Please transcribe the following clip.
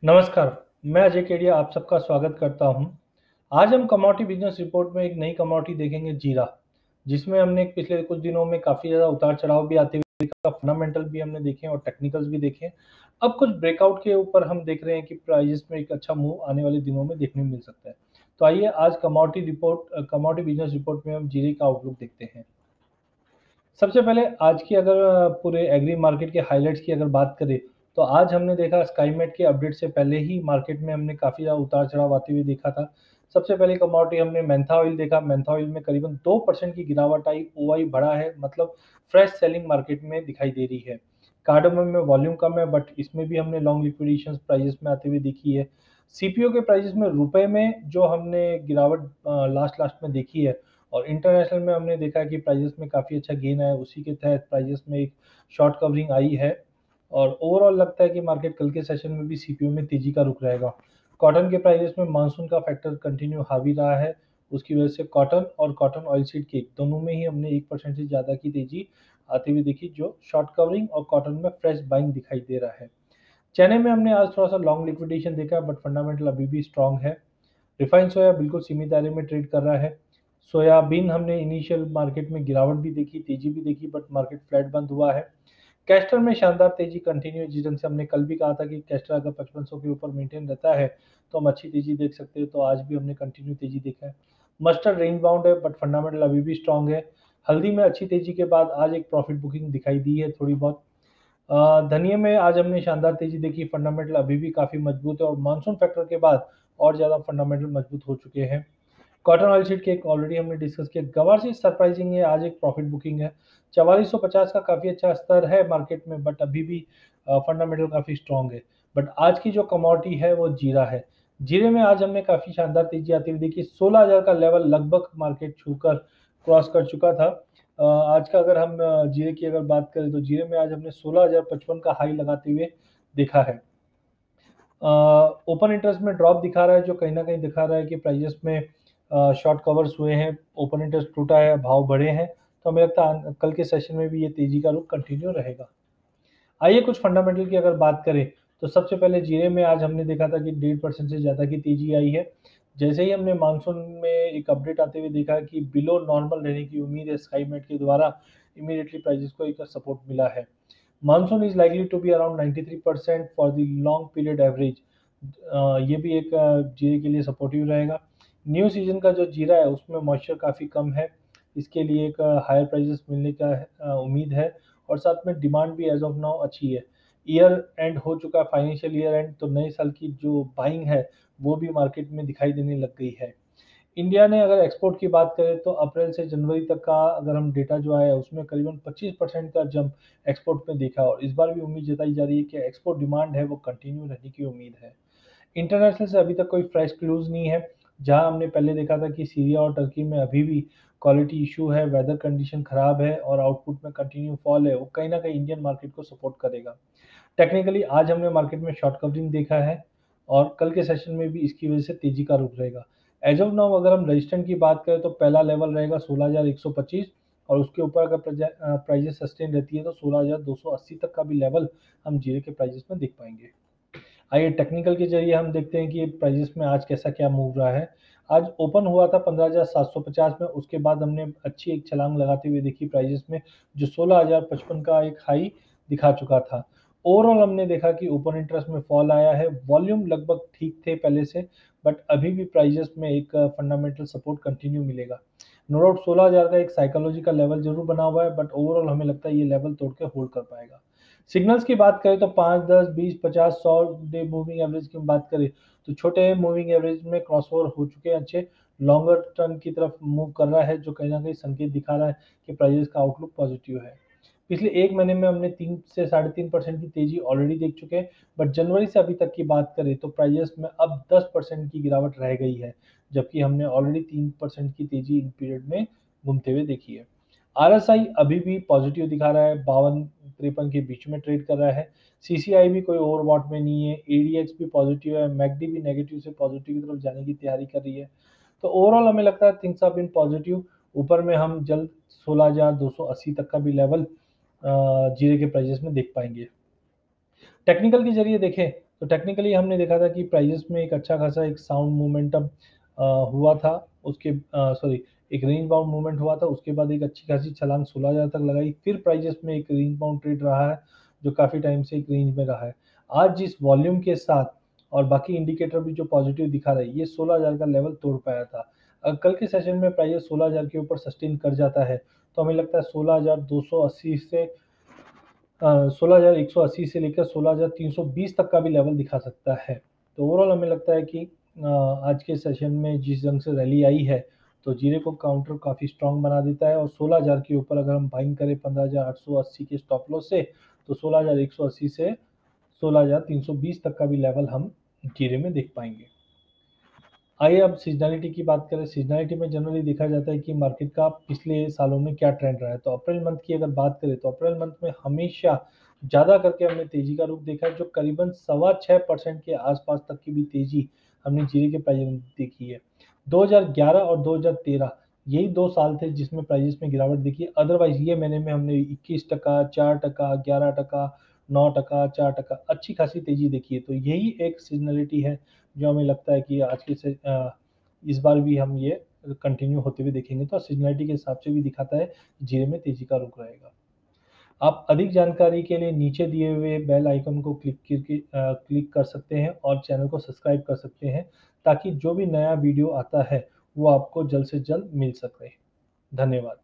नमस्कार, मैं अजय केडिया आप सबका स्वागत करता हूं। आज हम कमोडिटी बिजनेस रिपोर्ट में एक नई कमोडिटी देखेंगे जीरा, जिसमें हमने पिछले कुछ दिनों में काफ़ी ज़्यादा उतार-चढ़ाव भी आते हुए देखा, फंडामेंटल भी हमने देखे और टेक्निकल्स भी देखे। अब कुछ ब्रेकआउट के ऊपर हम देख रहे हैं कि प्राइसेस में एक अच्छा मूव आने वाले दिनों में देखने को मिल सकता है। तो आइए आज कमोडिटी बिजनेस रिपोर्ट में हम जीरे का आउटलुक देखते हैं। सबसे पहले आज की अगर पूरे एग्री मार्केट के हाइलाइट्स की अगर बात करें, तो आज हमने देखा स्काईमेट के अपडेट से पहले ही मार्केट में हमने काफ़ी ज़्यादा उतार-चढ़ाव आते हुए देखा था। सबसे पहले कमोडिटी हमने मेंथा ऑयल देखा, मेंथा ऑयल में करीबन 2% की गिरावट आई, ओआई बढ़ा है, मतलब फ्रेश सेलिंग मार्केट में दिखाई दे रही है। कार्डामम में वॉल्यूम कम है, बट इसमें भी हमने लॉन्ग लिक्विडेशंस प्राइसेस में आते हुए देखी है। सीपीओ के प्राइसेस में रुपए में जो हमने गिरावट लास्ट लास्ट में देखी है, और इंटरनेशनल में हमने देखा है कि प्राइसेस में काफ़ी अच्छा गेन आया, उसी के तहत प्राइसेस में एक शॉर्ट कवरिंग आई है। और ओवरऑल लगता है कि मार्केट कल के सेशन में भी सीपीओ में तेजी का रुख रहेगा। कॉटन के प्राइसेस में मानसून का फैक्टर कंटिन्यू हावी रहा है, उसकी वजह से कॉटन और कॉटन ऑयल सीड केक दोनों में ही हमने 1% से ज़्यादा की तेजी आती हुई देखी, जो शॉर्ट कवरिंग और कॉटन में फ्रेश बाइंग दिखाई दे रहा है। चने में हमने आज थोड़ा सा लॉन्ग लिक्विडेशन देखा, बट फंडामेंटल अभी भी स्ट्रांग है। रिफाइंड सोया बिल्कुल सीमित दायरे में ट्रेड कर रहा है। सोयाबीन हमने इनिशियल मार्केट में गिरावट भी देखी, तेजी भी देखी, बट मार्केट फ्लैट बंद हुआ है। कैस्टर में शानदार तेजी कंटिन्यू, जिस ढंग से हमने कल भी कहा था कि कैस्टर अगर 5500 के ऊपर मेंटेन रहता है तो हम अच्छी तेजी देख सकते हैं, तो आज भी हमने कंटिन्यू तेजी देखा है। मस्टर्ड रेंज बाउंड है, बट फंडामेंटल अभी भी स्ट्रांग है। हल्दी में अच्छी तेजी के बाद आज एक प्रॉफिट बुकिंग दिखाई दी है थोड़ी बहुत। धनिये में आज हमने शानदार तेजी देखी, फंडामेंटल अभी भी काफ़ी मजबूत है, और मानसून फैक्टर के बाद और ज़्यादा फंडामेंटल मजबूत हो चुके हैं। Cotton oil seed cake already हमने डिस्कस किया। गवार सीड सरप्राइजिंग है, आज एक प्रॉफिट बुकिंग है। 4450 का काफ़ी अच्छा स्तर है मार्केट में, बट अभी भी फंडामेंटल काफ़ी स्ट्रांग है। बट आज की जो कमोडिटी है वो जीरा है। जीरे में आज हमने काफ़ी शानदार तेजी आती हुई देखी। 16,000 का लेवल लगभग मार्केट छूकर क्रॉस कर चुका था। आज का अगर हम जीरे की अगर बात करें, तो जीरे में आज हमने 16,055 का हाई लगाते हुए देखा है। ओपन इंटरेस्ट में ड्रॉप दिखा रहा है, जो कहीं न कहीं दिखा रहा है कि प्राइसेस में शॉर्ट कवर्स हुए हैं, ओपन इंटरेस्ट टूटा है, भाव बढ़े हैं। तो हमें लगता है कल के सेशन में भी ये तेज़ी का रुख कंटिन्यू रहेगा। आइए कुछ फंडामेंटल की अगर बात करें, तो सबसे पहले जीरे में आज हमने देखा था कि 1.5% से ज़्यादा की तेज़ी आई है। जैसे ही हमने मानसून में एक अपडेट आते हुए देखा कि बिलो नॉर्मल रहने की उम्मीद है स्काईमेट के द्वारा, इमीडिएटली प्राइसेस को एक सपोर्ट मिला है। Monsoon is likely to be around 93% for the long period average. ये भी एक जीरे के लिए सपोर्टिव रहेगा। न्यू सीजन का जो जीरा है उसमें मॉइस्चर काफ़ी कम है, इसके लिए एक हायर प्राइसेस मिलने का उम्मीद है, और साथ में डिमांड भी एज ऑफ नाउ अच्छी है। ईयर एंड हो चुका है, फाइनेंशियल ईयर एंड, तो नए साल की जो बाइंग है वो भी मार्केट में दिखाई देने लग गई है। इंडिया ने अगर एक्सपोर्ट की बात करें, तो अप्रैल से जनवरी तक का अगर हम डेटा जो आया है उसमें करीबन 25% का जंप एक्सपोर्ट में देखा, और इस बार भी उम्मीद जताई जा रही है कि एक्सपोर्ट डिमांड है वो कंटिन्यू रहने की उम्मीद है। इंटरनेशनल से अभी तक कोई फ्रेश क्लूज नहीं है। जहां हमने पहले देखा था कि सीरिया और टर्की में अभी भी क्वालिटी इशू है, वेदर कंडीशन खराब है और आउटपुट में कंटिन्यू फॉल है, वो कहीं ना कहीं इंडियन मार्केट को सपोर्ट करेगा। टेक्निकली आज हमने मार्केट में शॉर्ट कवरिंग देखा है, और कल के सेशन में भी इसकी वजह से तेजी का रुख रहेगा। एज ऑफ नाउ अगर हम रजिस्टेंट की बात करें, तो पहला लेवल रहेगा 16,125, और उसके ऊपर अगर प्राइजेस सस्टेन रहती है तो 16,280 तक का भी लेवल हम जीरे के प्राइजेस में देख पाएंगे। आइए टेक्निकल के जरिए हम देखते हैं कि प्राइजेस में आज कैसा क्या मूव रहा है। आज ओपन हुआ था 15,750 में, उसके बाद हमने अच्छी एक छलांग लगाते हुए देखी प्राइजेस में, जो 16,055 का एक हाई दिखा चुका था। ओवरऑल हमने देखा कि ओपन इंटरेस्ट में फॉल आया है, वॉल्यूम लगभग ठीक थे पहले से, बट अभी भी प्राइजेस में एक फंडामेंटल सपोर्ट कंटिन्यू मिलेगा। नो डाउट 16,000 का एक साइकोलॉजिकल लेवल जरूर बना हुआ है, बट ओवरऑल हमें लगता है ये लेवल तोड़ के होल्ड कर पाएगा। सिग्नल्स की बात करें, तो 5, 10, 20, 50, 100 डे मूविंग एवरेज की बात करें, तो छोटे मूविंग एवरेज में क्रॉसओवर हो चुके हैं अच्छे, लॉन्गर टर्म की तरफ मूव कर रहा है, जो कहीं ना कहीं संकेत दिखा रहा है कि प्राइजेस का आउटलुक पॉजिटिव है। पिछले एक महीने में हमने 3 से 3.5% की तेजी ऑलरेडी देख चुके हैं, बट जनवरी से अभी तक की बात करें तो प्राइजेस में अब 10% की गिरावट रह गई है, जबकि हमने ऑलरेडी 3% की तेजी इन पीरियड में घूमते हुए देखी है। आरएसआई अभी भी पॉजिटिव दिखा रहा है, 52-53 के बीच में ट्रेड कर रहा है। सीसीआई भी कोई ओवरबॉट में नहीं है, एडीएक्स भी पॉजिटिव है, मैकडी भी नेगेटिव से पॉजिटिव की तरफ जाने की तैयारी कर रही है। तो ओवरऑल हमें लगता है थिंग्स हैव बीन पॉजिटिव। ऊपर में हम जल्द 16,280 तक का भी लेवल जीरे के प्राइजेस में देख पाएंगे। टेक्निकल के जरिए देखें, तो टेक्निकली हमने देखा था कि प्राइजेस में एक अच्छा खासा एक साउंड मोमेंटम हुआ था, उसके सॉरी एक रेंज बाउंड मूवमेंट हुआ था, उसके बाद एक अच्छी खासी छलांग 16,000 तक लगाई, फिर प्राइजेस में एक रेंज बाउंड ट्रेड रहा है, जो काफ़ी टाइम से एक रेंज में रहा है। आज जिस वॉल्यूम के साथ और बाकी इंडिकेटर भी जो पॉजिटिव दिखा रहा है, ये 16,000 का लेवल तोड़ पाया था। कल के सेशन में प्राइस 16,000 के ऊपर सस्टेन कर जाता है, तो हमें लगता है 16,280 से 16,180 से लेकर 16,320 तक का भी लेवल दिखा सकता है। तो ओवरऑल हमें लगता है कि आज के सेशन में जिस ढंग से रैली आई है, तो जीरे को काउंटर काफ़ी स्ट्रॉन्ग बना देता है और 16,000 के ऊपर अगर हम बाइंग करें 15,880 के स्टॉप लॉस से, तो 16,180 से 16,320 तक का भी लेवल हम जीरे में देख पाएंगे। आइए अब सीजनैलिटी की बात करें। सीजनैलिटी में जनरली देखा जाता है कि मार्केट का पिछले सालों में क्या ट्रेंड रहा है। तो अप्रैल मंथ की अगर बात करें, तो अप्रैल मंथ में हमेशा ज़्यादा करके हमने तेज़ी का रुख देखा है, जो करीबन 6.25% के आसपास तक की भी तेज़ी हमने जीरे के प्राइस में देखी है। 2011 और 2013 यही 2 साल थे जिसमें प्राइसेस में गिरावट दिखी। अदरवाइज़ ये महीने में हमने 21%, 4%, 11%, 9%, 4% अच्छी खासी तेज़ी देखी है। तो यही एक सीज़नैलिटी है, जो हमें लगता है कि आज के इस बार भी हम ये कंटिन्यू होते हुए देखेंगे। तो सीज़नैलिटी के हिसाब से भी दिखाता है जीरे में तेज़ी का रुख रहेगा। आप अधिक जानकारी के लिए नीचे दिए हुए बेल आइकन को क्लिक कर सकते हैं और चैनल को सब्सक्राइब कर सकते हैं, ताकि जो भी नया वीडियो आता है, वो आपको जल्द से जल्द मिल सके। धन्यवाद।